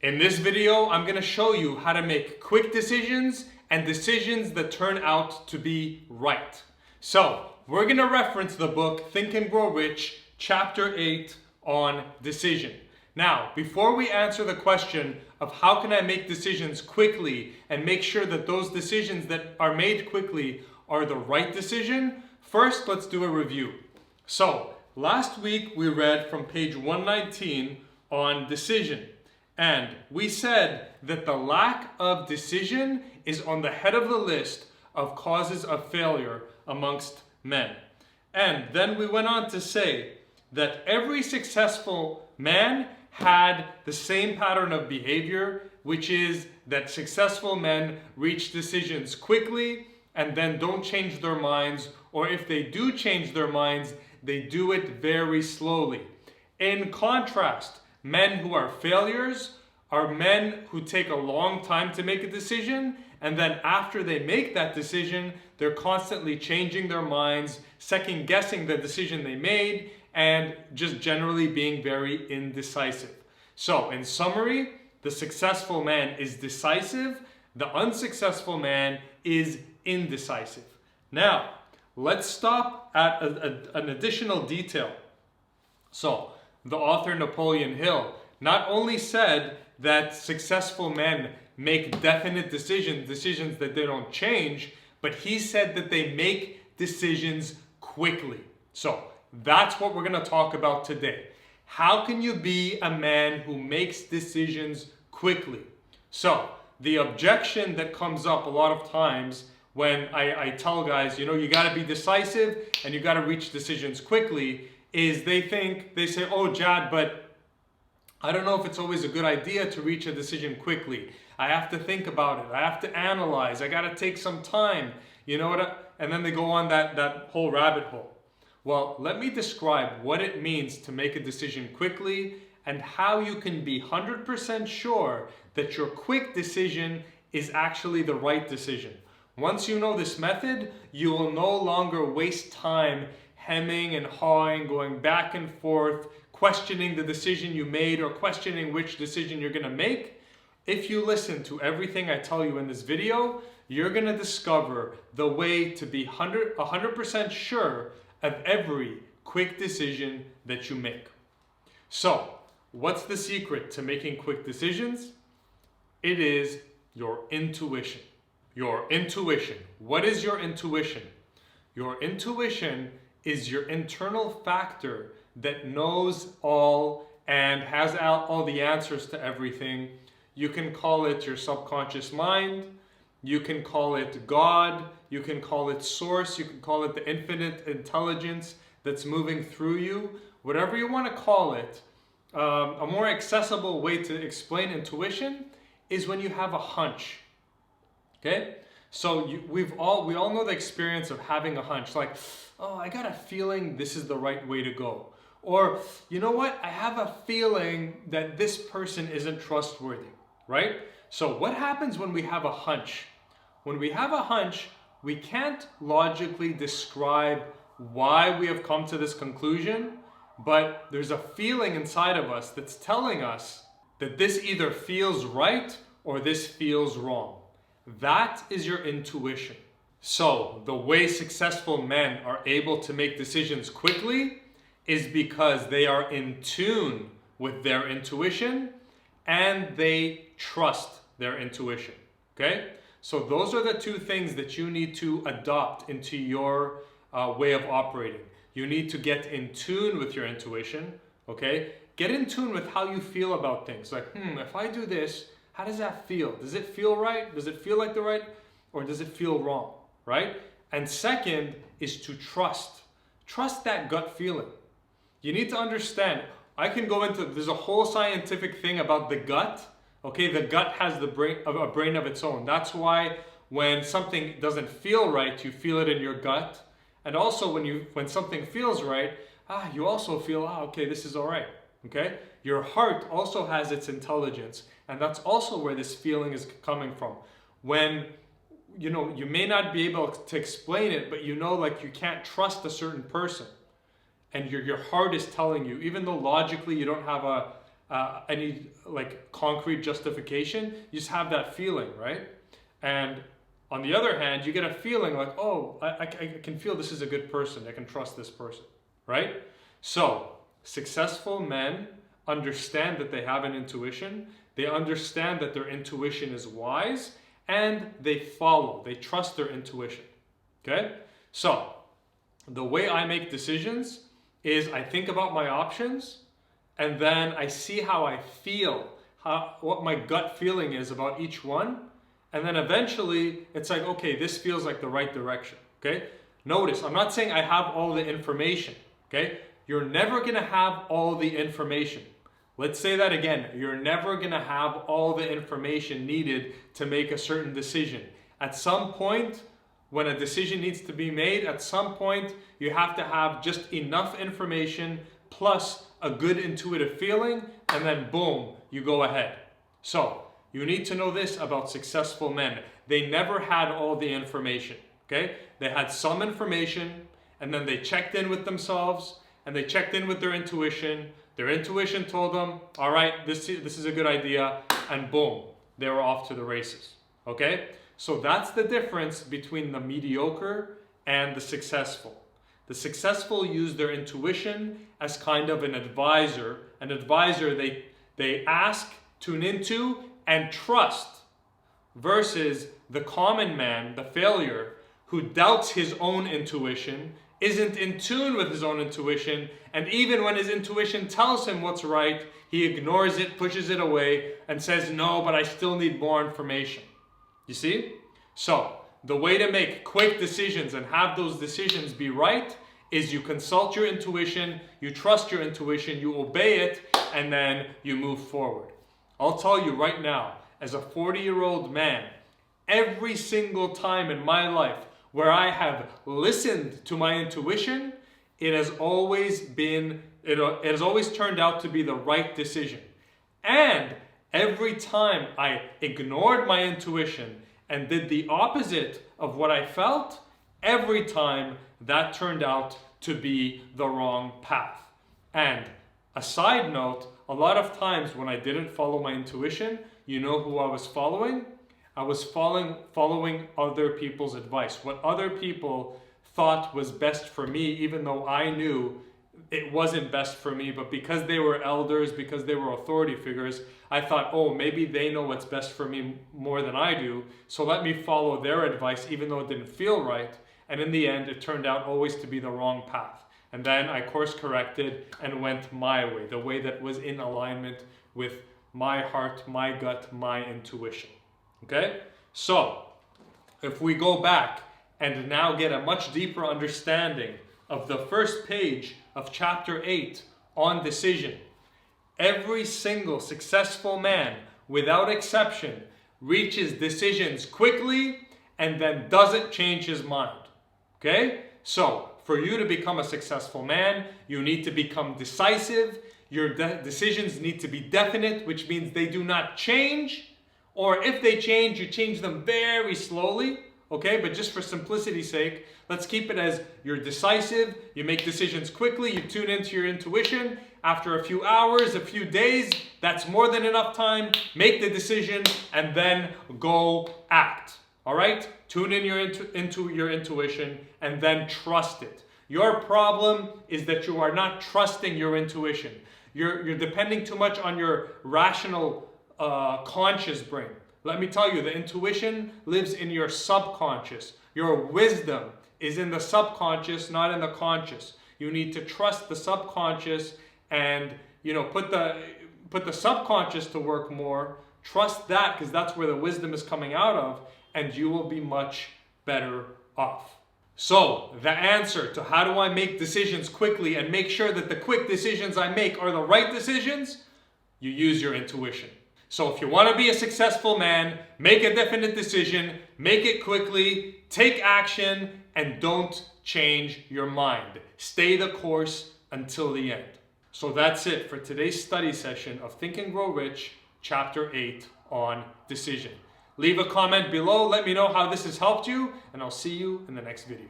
In this video, I'm going to show you how to make quick decisions and decisions that turn out to be right. So, we're going to reference the book Think and Grow Rich, Chapter 8 on decision. Now, before we answer the question of how can I make decisions quickly and make sure that those decisions that are made quickly are the right decision, first let's do a review. So, last week we read from page 119 on decision. And we said that the lack of decision is on the head of the list of causes of failure amongst men. And then we went on to say that every successful man had the same pattern of behavior, which is that successful men reach decisions quickly and then don't change their minds, or if they do change their minds, they do it very slowly. In contrast, men who are failures are men who take a long time to make a decision, and then after they make that decision, they're constantly changing their minds, second guessing the decision they made, and just generally being very indecisive. So, in summary, the successful man is decisive, the unsuccessful man is indecisive. Now, let's stop at an additional detail. So, the author Napoleon Hill not only said that successful men make definite decisions that they don't change, but he said that they make decisions quickly. So that's what we're going to talk about today. How can you be a man who makes decisions quickly? So the objection that comes up a lot of times when I tell guys, you got to be decisive and you got to reach decisions quickly, is they say, oh, Jad, but I don't know if it's always a good idea to reach a decision quickly. I have to think about it. I have to analyze. I got to take some time. And then they go on that whole rabbit hole. Well, let me describe what it means to make a decision quickly and how you can be 100% sure that your quick decision is actually the right decision. Once you know this method, you will no longer waste time hemming and hawing, going back and forth, questioning the decision you made or questioning which decision you're going to make. If you listen to everything I tell you in this video, you're going to discover the way to be 100% sure of every quick decision that you make. So, what's the secret to making quick decisions? It is your intuition. Your intuition. What is your intuition? Your intuition is your internal factor that knows all and has all the answers to everything. You can call it your subconscious mind. You can call it God. You can call it source. You can call it the infinite intelligence that's moving through you. Whatever you want to call it. A more accessible way to explain intuition is when you have a hunch. Okay? So we all know the experience of having a hunch. Like, oh, I got a feeling this is the right way to go. Or, you know what? I have a feeling that this person isn't trustworthy, right? So what happens when we have a hunch? When we have a hunch, we can't logically describe why we have come to this conclusion, but there's a feeling inside of us that's telling us that this either feels right or this feels wrong. That is your intuition. So the way successful men are able to make decisions quickly is because they are in tune with their intuition and they trust their intuition. Okay? So those are the two things that you need to adopt into your way of operating. You need to get in tune with your intuition. Okay? Get in tune with how you feel about things. Like, if I do this, how does that feel? Does it feel right? Does it feel like the right? Or does it feel wrong? Right? And second is to trust. Trust that gut feeling. You need to understand, there's a whole scientific thing about the gut. Okay, the gut has a brain of its own. That's why when something doesn't feel right, you feel it in your gut. And also when something feels right, you also feel, okay, this is all right. Okay? Your heart also has its intelligence. And that's also where this feeling is coming from. When, you may not be able to explain it, but like you can't trust a certain person. And your heart is telling you, even though logically you don't have any like concrete justification. You just have that feeling, right? And on the other hand, you get a feeling like, oh, I can feel this is a good person. I can trust this person, right? So successful men understand that they have an intuition. They understand that their intuition is wise, and they follow. They trust their intuition, okay? So the way I make decisions is I think about my options, and then I see how I feel, what my gut feeling is about each one. And then eventually it's like, okay, this feels like the right direction, okay? Notice, I'm not saying I have all the information, okay? You're never gonna have all the information. Let's say that again. You're never gonna have all the information needed to make a certain decision. At some point, when a decision needs to be made, at some point, you have to have just enough information plus a good intuitive feeling, and then boom, you go ahead. So, you need to know this about successful men. They never had all the information, okay? They had some information, and then they checked in with themselves, and they checked in with their intuition. Their intuition told them, all right, this is a good idea, and boom, they were off to the races, okay? So that's the difference between the mediocre and the successful. The successful use their intuition as kind of an advisor. An advisor they ask, tune into, and trust, versus the common man, the failure, who doubts his own intuition, isn't in tune with his own intuition, and even when his intuition tells him what's right, he ignores it, pushes it away, and says, no, but I still need more information. You see? So, the way to make quick decisions and have those decisions be right is you consult your intuition, you trust your intuition, you obey it, and then you move forward. I'll tell you right now, as a 40-year-old man, every single time in my life where I have listened to my intuition, it has always turned out to be the right decision. And every time I ignored my intuition and did the opposite of what I felt, every time that turned out to be the wrong path. And a side note, a lot of times when I didn't follow my intuition, you know who I was following? I was following other people's advice. What other people thought was best for me, even though I knew it wasn't best for me, but because they were elders, because they were authority figures, I thought, oh, maybe they know what's best for me more than I do, so let me follow their advice even though it didn't feel right. And in the end, it turned out always to be the wrong path. And then I course corrected and went my way, the way that was in alignment with my heart, my gut, my intuition. Okay? So, if we go back and now get a much deeper understanding of the first page of chapter 8 on decision, every single successful man, without exception, reaches decisions quickly and then doesn't change his mind. Okay? So, for you to become a successful man, you need to become decisive. Your decisions need to be definite, which means they do not change. Or if they change, you change them very slowly. Okay? But just for simplicity's sake, let's keep it as you're decisive, you make decisions quickly, you tune into your intuition. After a few hours, a few days, that's more than enough time. Make the decision and then go act. All right? Tune in into your intuition and then trust it. Your problem is that you are not trusting your intuition. You're depending too much on your rational conscious brain. Let me tell you, the intuition lives in your subconscious. Your wisdom is in the subconscious, not in the conscious. You need to trust the subconscious and, put the subconscious to work more. Trust that, because that's where the wisdom is coming out of, and you will be much better off. So, the answer to how do I make decisions quickly and make sure that the quick decisions I make are the right decisions, you use your intuition. So if you want to be a successful man, make a definite decision, make it quickly, take action, and don't change your mind. Stay the course until the end. So that's it for today's study session of Think and Grow Rich, Chapter 8 on decision. Leave a comment below, let me know how this has helped you, and I'll see you in the next video.